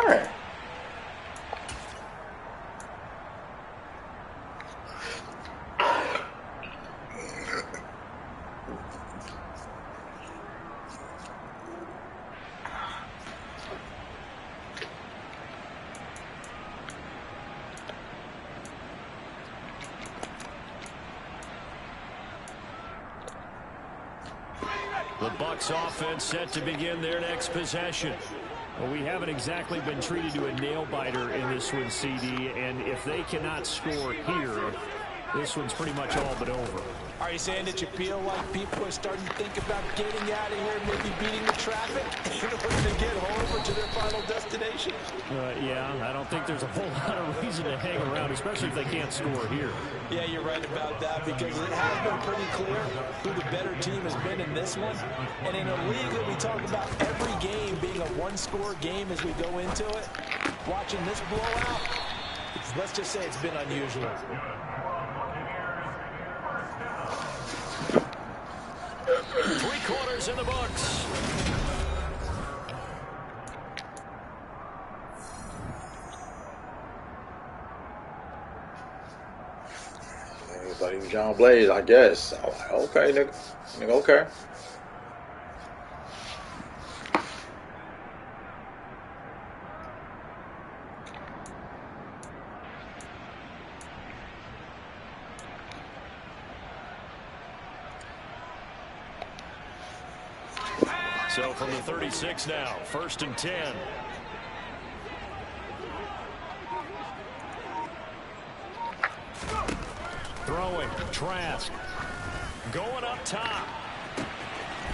return. The Bucs offense set to begin their next possession. Well, we haven't exactly been treated to a nail-biter in this one, CD, and if they cannot score here, this one's pretty much all but over. Are you saying that you feel like people are starting to think about getting out of here, maybe beating the traffic in order to get home or to their final destination? Yeah, I don't think there's a whole lot of reason to hang around, especially if they can't score here. Yeah, you're right about that, because it has been pretty clear who the better team has been in this one. And in a league that we talk about every game being a one-score game as we go into it, watching this blowout, let's just say it's been unusual. 3 quarters in the books. Everybody John Blaze, I guess. I'm like, okay, nigga. Nigga, okay. So from the 36 now, 1st and 10. Throwing, Trask. Going up top.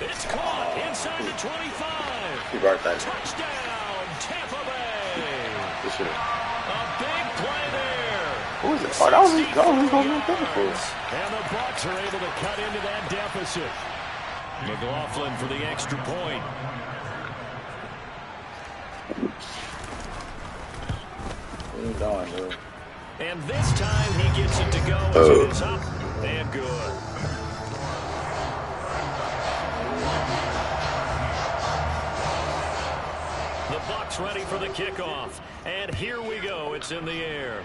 It's caught inside the 25. He brought that. Touchdown, Tampa Bay. This shit. A big play there. Who is it? Oh, that was his goal. And the Bucs are able to cut into that deficit. McLaughlin for the extra point. What are you doing, dude? And this time he gets it to go as it is up and good. The Bucs ready for the kickoff. And here we go. It's in the air.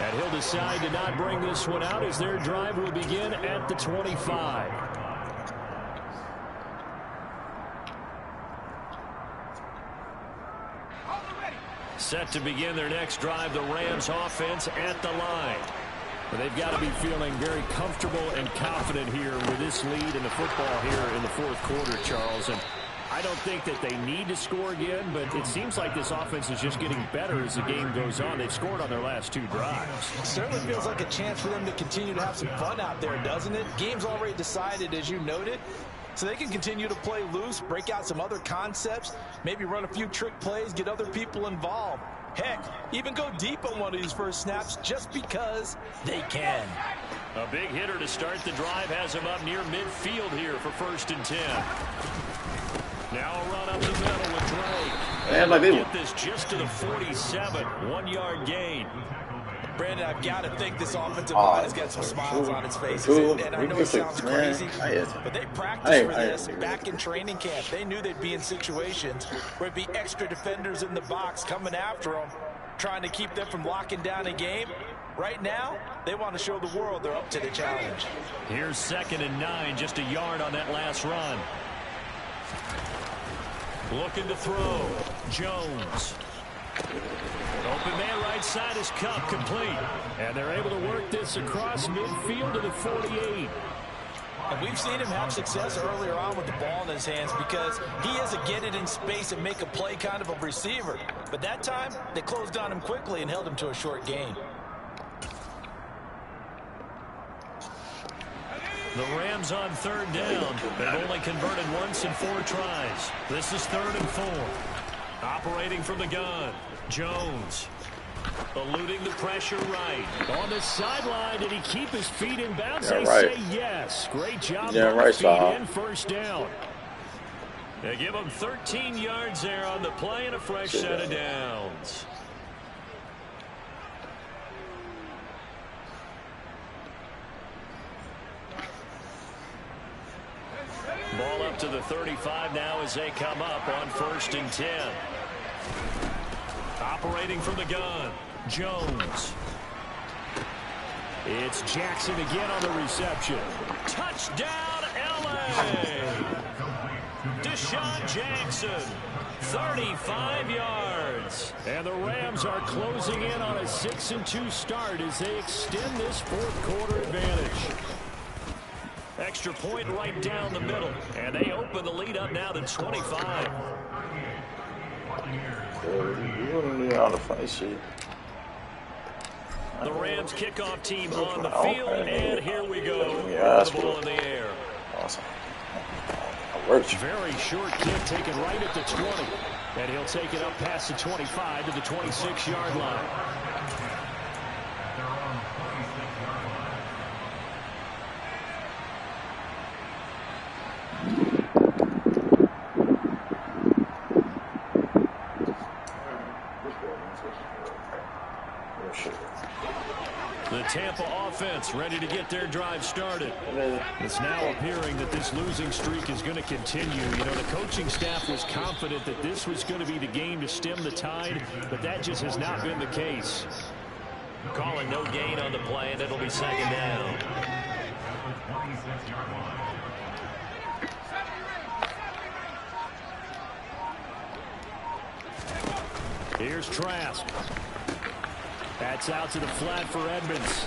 And he'll decide to not bring this one out as their drive will begin at the 25. Set to begin their next drive, the Rams offense at the line. But they've got to be feeling very comfortable and confident here with this lead in the football here in the 4th quarter, Charles. And I don't think that they need to score again, but it seems like this offense is just getting better as the game goes on. They've scored on their last 2 drives. It certainly feels like a chance for them to continue to have some fun out there, doesn't it? Game's already decided, as you noted, so they can continue to play loose, break out some other concepts, maybe run a few trick plays, get other people involved. Heck, even go deep on one of these first snaps just because they can. A big hitter to start the drive has him up near midfield here for 1st and 10. Now a run up the middle with Drake. Man, like they get this just to the 47, 1-yard gain. Brandon, I've got to think this offensive line has got some smiles on its faces. And I know it sounds crazy, but they practiced for this back in training camp. They knew they'd be in situations where it'd be extra defenders in the box coming after them, trying to keep them from locking down a game. Right now, they want to show the world they're up to the challenge. Here's 2nd and 9, just a yard on that last run. Looking to throw. Jones. Open man right side is Kupp, complete. And they're able to work this across midfield to the 48. And we've seen him have success earlier on with the ball in his hands because he is a get it in space and make a play kind of a receiver. But that time, they closed on him quickly and held him to a short gain. The Rams on 3rd down. They've only converted once in 4 tries. This is 3rd and 4. Operating from the gun. Jones. Eluding the pressure right. On the sideline, did he keep his feet in bounds? They say yes. Great job. Yeah, right, feet in, 1st down. They give him 13 yards there on the play and a fresh set of downs. Ball up to to the 35 now as they come up on 1st and 10. Operating from the gun, Jones. It's Jackson again on the reception. Touchdown, L.A. Deshaun Jackson, 35 yards. And the Rams are closing in on a 6-2 start as they extend this fourth quarter advantage. Extra point right down the middle. And they open the lead up now to 25. The Rams kickoff team on the field, and here we go. The ball in the air. Awesome. Very short kick taken right at the 20. And he'll take it up past the 25 to the 26-yard line. The Tampa offense ready to get their drive started. It's now appearing that this losing streak is going to continue. You know, the coaching staff was confident that this was going to be the game to stem the tide, but that just has not been the case. Calling no gain on the play, and it'll be 2nd down. Here's Trask. That's out to the flat for Edmonds.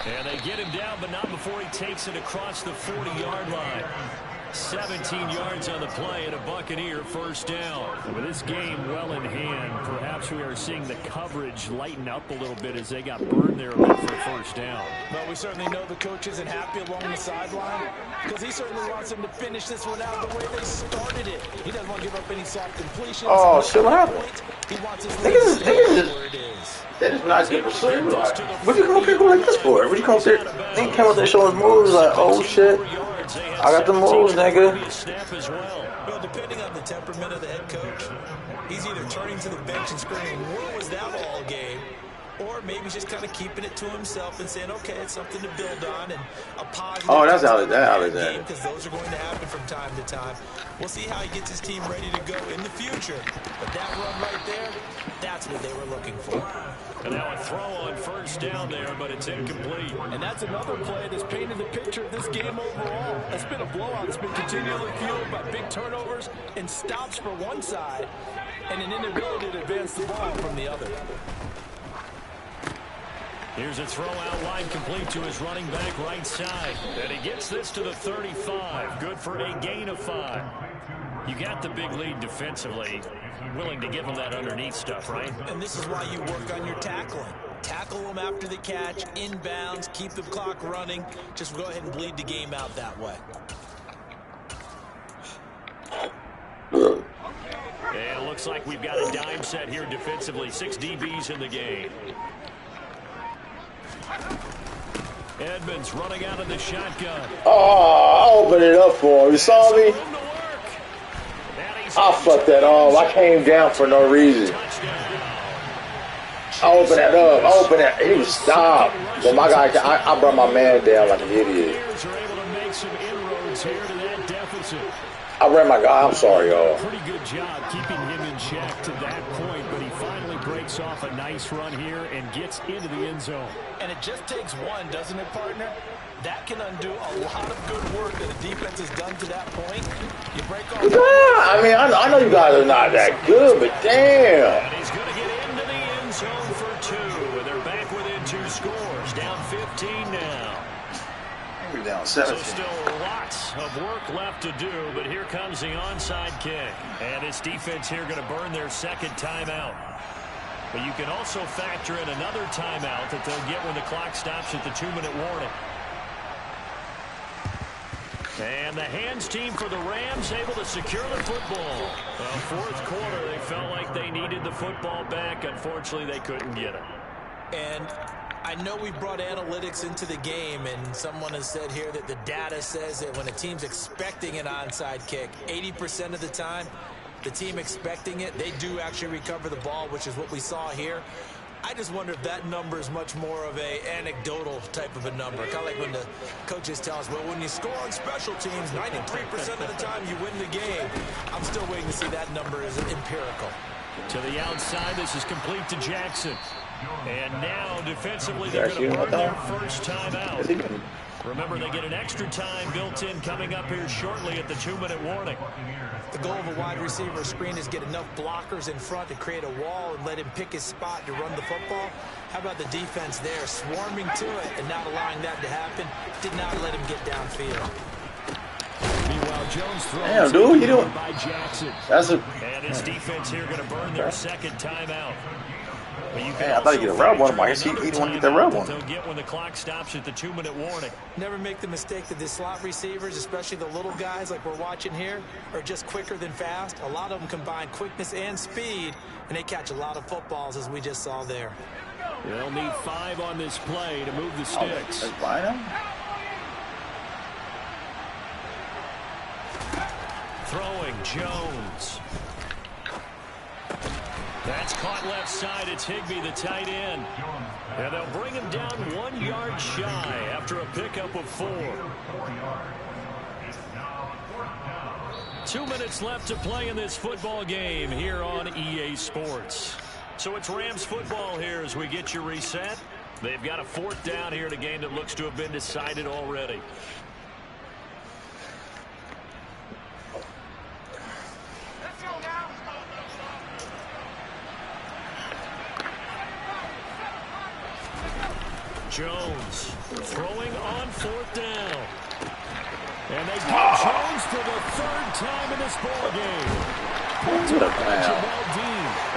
And they get him down, but not before he takes it across the 40-yard line. 17 yards on the play and a Buccaneer 1st down. And with this game well in hand, perhaps we are seeing the coverage lighten up a little bit as they got burned there a bit for a 1st down. Well, we certainly know the coach isn't happy along the sideline because he certainly wants them to finish this one out the way they started it. He doesn't want to give up any soft completions. Oh, shit, what happened? He wants his lead to stay where it is. That is not good for like, what you call people like this for? What you call there? They came out there showing moves like, oh shit, I got the moves, nigga. Well, depending on the temperament of the head coach, he's either turning to the bench and screaming, "Where was that all game?" Or maybe just kind of keeping it to himself and saying, okay, it's something to build on and a positive. Oh, that's Alexander. Because those are going to happen from time to time. We'll see how he gets his team ready to go in the future. But that run right there, that's what they were looking for. And now a throw on 1st down there, but it's incomplete. And that's another play that's painted the picture of this game overall. It's been a blowout. It's been continually fueled by big turnovers and stops for one side and an inability to advance the ball from the other. Here's a throw out line complete to his running back right side. And he gets this to the 35. Good for a gain of 5. You got the big lead defensively. Willing to give him that underneath stuff, right? And this is why you work on your tackling. Tackle them after the catch, inbounds, keep the clock running. Just go ahead and bleed the game out that way. And it looks like we've got a dime set here defensively. 6 DBs in the game. Edmonds running out of the shotgun. Oh, I opened it up for him. You saw me? I fucked that off. I came down for no reason. I opened that up. I opened that. He was stopped. But my guy, I brought my man down like an idiot. I ran my guy. I'm sorry, y'all. Pretty good job keeping him in check to that point, but he finally breaks off a nice run here and gets into the end zone. And it just takes one, doesn't it, partner? That can undo a lot of good work that the defense has done to that point. You break off. Yeah, I mean, I know you guys are not that good, but damn. And he's going to get into the end zone for 2. And they're back within 2 scores. Down 15 now. We're down 17. So still lots of work left to do, but here comes the onside kick. And this defense here going to burn their 2nd timeout. But you can also factor in another timeout that they'll get when the clock stops at the 2-minute warning. And the hands team for the Rams able to secure the football. Well, 4th quarter, they felt like they needed the football back. Unfortunately, they couldn't get it. And I know we brought analytics into the game, and someone has said here that the data says that when a team's expecting an onside kick, 80% of the time, the team expecting it, they do actually recover the ball, which is what we saw here. I just wonder if that number is much more of a anecdotal type of a number. Kind of like when the coaches tell us, well, when you score on special teams, 93% of the time you win the game. I'm still waiting to see that number is empirical. To the outside, this is complete to Jackson. And now, defensively, they're going to burn their first time out. Remember, they get an extra time built in coming up here shortly at the 2-minute warning. The goal of a wide receiver screen is get enough blockers in front to create a wall and let him pick his spot to run the football. How about the defense there, swarming to it and not allowing that to happen? Did not let him get downfield. Meanwhile, Jones throws damn, dude, you doing? By Jackson. That's a. And his defense here going to burn their second timeout. Hey, I thought he'd get a red one. I guess he didn't want to get that red one. They'll get when the clock stops at the 2-minute warning. Never make the mistake that the slot receivers, especially the little guys like we're watching here, are just quicker than fast. A lot of them combine quickness and speed, and they catch a lot of footballs, as we just saw there. They'll need 5 on this play to move the sticks. Throwing Jones. That's caught left side. It's Higbee, the tight end. And they'll bring him down 1 yard shy after a pickup of 4. 2 minutes left to play in this football game here on EA Sports. So it's Rams football here as we get you reset. They've got a 4th down here in a game that looks to have been decided already. Jones throwing on 4th down. And they get Jones for the 3rd time in this ball game. What a foul.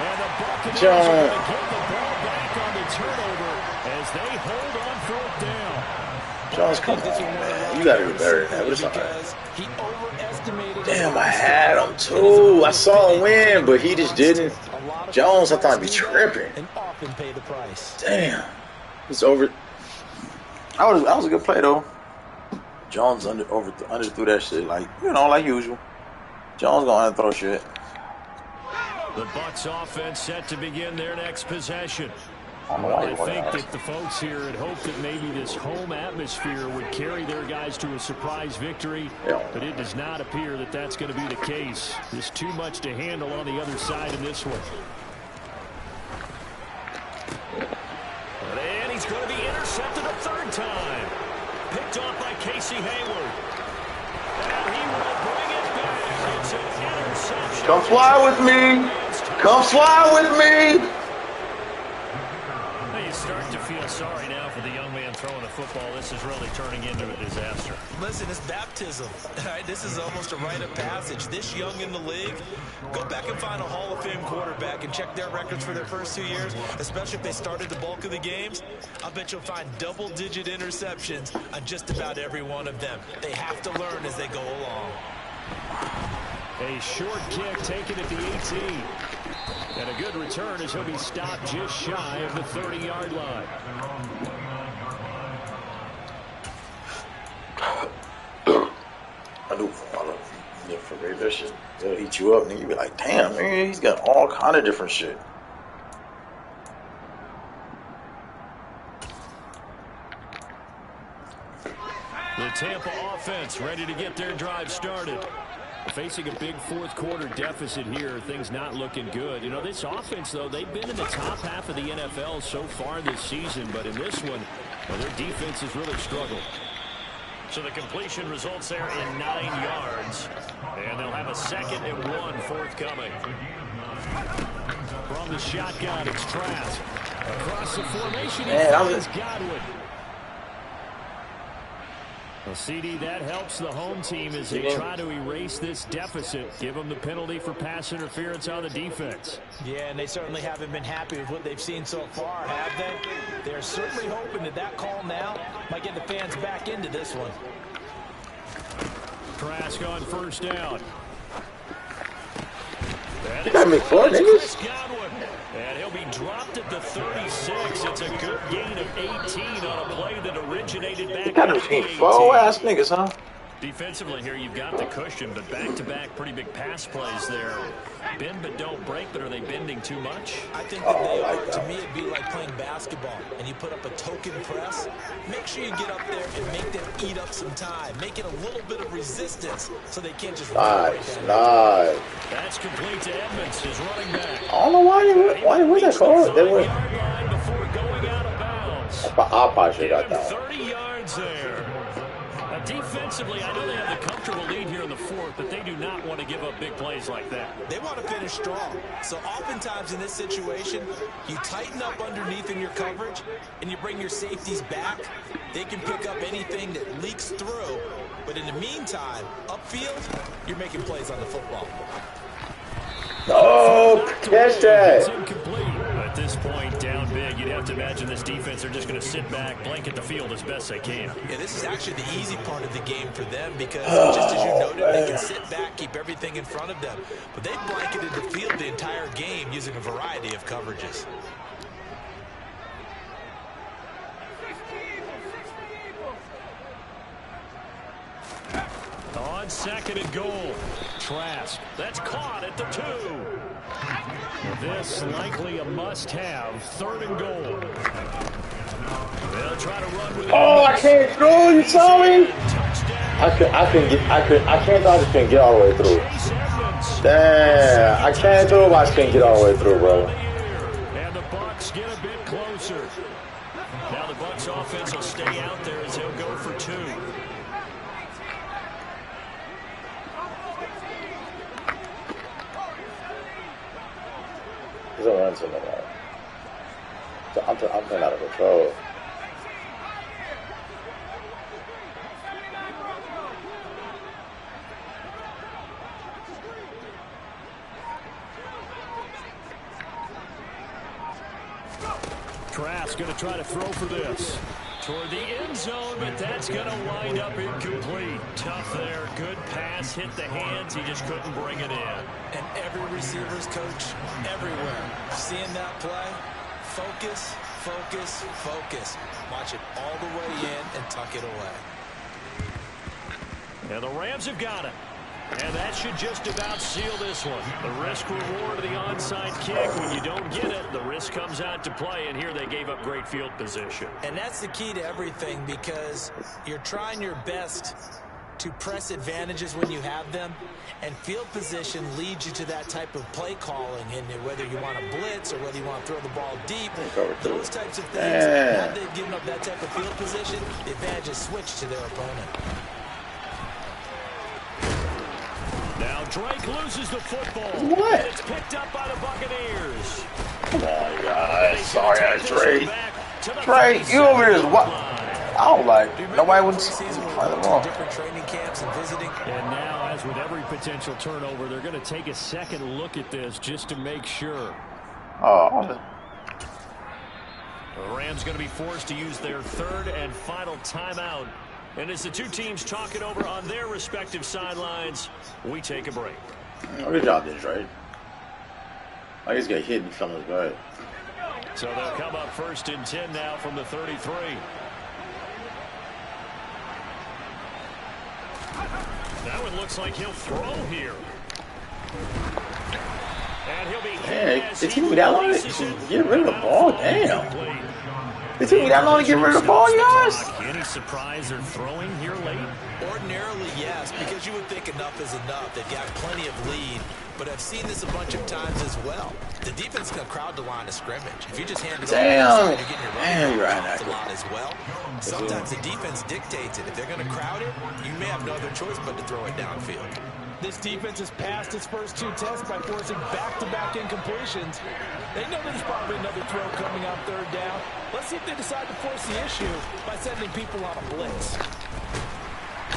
And the Buccaneers are going to get the ball back on the turnover as they hold on 4th down. Jones, come on, man. You got to do better than that. What is that? Damn, I had him too. I saw him win, but he just didn't. Jones, I thought he'd be tripping. Damn. It's over. That was a good play though. Jones underthrew that shit like like usual. Jones gonna underthrow shit. The Bucs offense set to begin their next possession. I think that the folks here had hoped that maybe this home atmosphere would carry their guys to a surprise victory, but it does not appear that that's going to be the case. There's too much to handle on the other side in this one. And he's going to be intercepted a 3rd time. Picked off by Casey Hayward. And he will bring it back. It's an interception. Come fly with me. Come fly with me. You start to feel sorry now for the young man throwing the football. This is really turning into a disaster. Listen, it's baptism. Right? This is almost a rite of passage. This young in the league, go back and find a Hall of Fame quarterback and check their records for their first 2 years, especially if they started the bulk of the games. I bet you'll find double-digit interceptions on just about every one of them. They have to learn as they go along. A short kick taken at the 18. And a good return as he'll be stopped just shy of the 30-yard line. I do for that shit. They'll eat you up, and you be like, damn, man, he's got all kind of different shit. The Tampa offense ready to get their drive started. Facing a big 4th quarter deficit here, things not looking good. This offense, though, they've been in the top half of the NFL so far this season, but in this one, their defense has really struggled. So the completion results there in 9 yards, and they'll have a 2nd and 1 forthcoming. From the shotgun, it's Trask. Across the formation, he finds Godwin. Well, CD, that helps the home team as they try to erase this deficit, give them the penalty for pass interference on the defense. Yeah, and they certainly haven't been happy with what they've seen so far, have they? They're certainly hoping that call now might get the fans back into this one. Trask on 1st down. You gotta make fun, niggas. And he'll be dropped at the 36. It's a good gain of 18 on a play that originated back in 18. 4 ass niggas, huh? Defensively here, you've got the cushion, but back-to-back pretty big pass plays there. Bend but don't break, but are they bending too much? I think that they are. To me, it'd be like playing basketball, and you put up a token press. Make sure you get up there and make them eat up some time. Make it a little bit of resistance so they can't just run right down. Nice. That's complete to Edmonds, his running back. I don't know why was that called? They were before going out of bounds. I probably should have got that. 30 yards there. Defensively, I know they have the comfortable lead here in the fourth, but they do not want to give up big plays like that. They want to finish strong. So oftentimes in this situation, you tighten up underneath in your coverage, and you bring your safeties back. They can pick up anything that leaks through. But in the meantime, upfield, you're making plays on the football. No, catch that. It's incomplete. At this point, down big, you'd have to imagine this defense are just going to sit back, blanket the field as best they can. Yeah, this is actually the easy part of the game for them because, just as you noted, they can sit back, keep everything in front of them. But they've blanketed the field the entire game using a variety of coverages. On second and goal, Trask. That's caught at the 2. This likely a must-have. Third and goal. They'll try to run with it. Oh, I can't throw. You saw me? I can't throw. I just couldn't get all the way through. Damn, I can't throw. I just couldn't get all the way through, bro. And the Bucs get a bit closer. Now the Bucs offense will stay out there as they'll go for 2. He's a run something like so I'm playing out of control. Trask going to try to throw for this. Toward the end zone, but that's going to wind up incomplete. Tough there. Good pass. Hit the hands. He just couldn't bring it in. And every receiver's coach, everywhere, seeing that play, focus, focus, focus. Watch it all the way in and tuck it away. And the Rams have got it. And that should just about seal this one. The risk reward of the onside kick. When you don't get it, the risk comes out to play. And here they gave up great field position. And that's the key to everything because you're trying your best to press advantages when you have them. And field position leads you to that type of play calling. And whether you want to blitz or whether you want to throw the ball deep, those types of things. Now they've given up that type of field position, the advantage is switched to their opponent. Now Drake loses the football. What? It's picked up by the Buccaneers. Come on, guys. Sorry, Drake. Drake, you over here is what? I don't like. Nobody would find the ball. Different training camps and visiting. And now, as with every potential turnover, they're going to take a second look at this just to make sure. Oh. The Rams going to be forced to use their third and final timeout. And as the two teams talk it over on their respective sidelines, we take a break. Good job, this, right? I just got hit and fell on his back. So they'll come up first and 10 now from the 33. That one looks like he'll throw here. And he'll be Man, it took me that long to get rid of the ball. Damn. It took me that long to get rid of the ball, guys. Any surprise or throwing here late? Ordinarily, yes, because you would think enough is enough. They've got plenty of lead, but I've seen this a bunch of times as well. The defense can crowd the line of scrimmage. If you just hand it over, you're getting your running back a lot as well. Sometimes the defense dictates it. If they're going to crowd it, you may have no other choice but to throw it downfield. This defense has passed its first 2 tests by forcing back-to-back incompletions. They know there's probably another throw coming on third down. Let's see if they decide to force the issue by sending people on a blitz.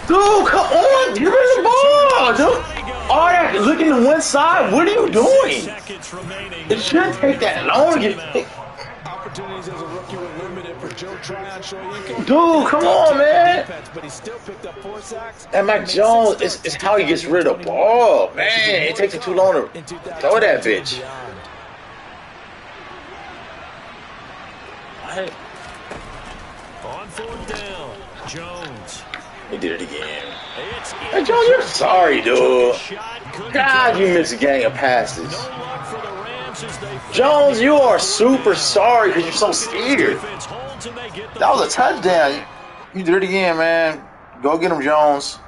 Dude, come on. Get rid of the ball, dude. All that looking to one side, what are you doing? It shouldn't take that long to get... Opportunities as a rookie were limited for Joe Tryon-Shoyinka. Dude, come on, man. But he still picked up 4 sacks. And Mac Jones is how he gets rid of the ball. Man, it takes him too long to throw that bitch. On 4th down, Jones. He did it again. Hey, Jones, you're sorry, dude. God, you missed a gang of passes. Jones, you are super sorry because you're so scared. That was a touchdown. You did it again, man. Go get him, Jones.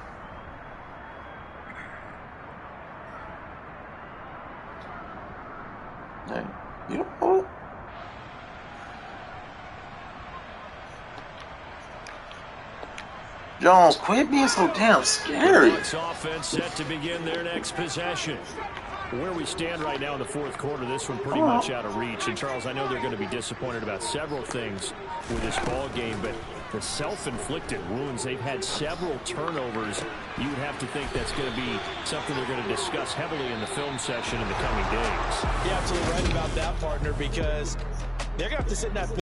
Hey, you know. Jones, quit being so damn scary. Offense set to begin their next possession. Where we stand right now in the fourth quarter, this one pretty much out of reach. And, Charles, I know they're going to be disappointed about several things with this ball game, but the self-inflicted wounds, they've had several turnovers. You would have to think that's going to be something they're going to discuss heavily in the film session in the coming days. You're absolutely right about that, partner, because they're going to have to sit in that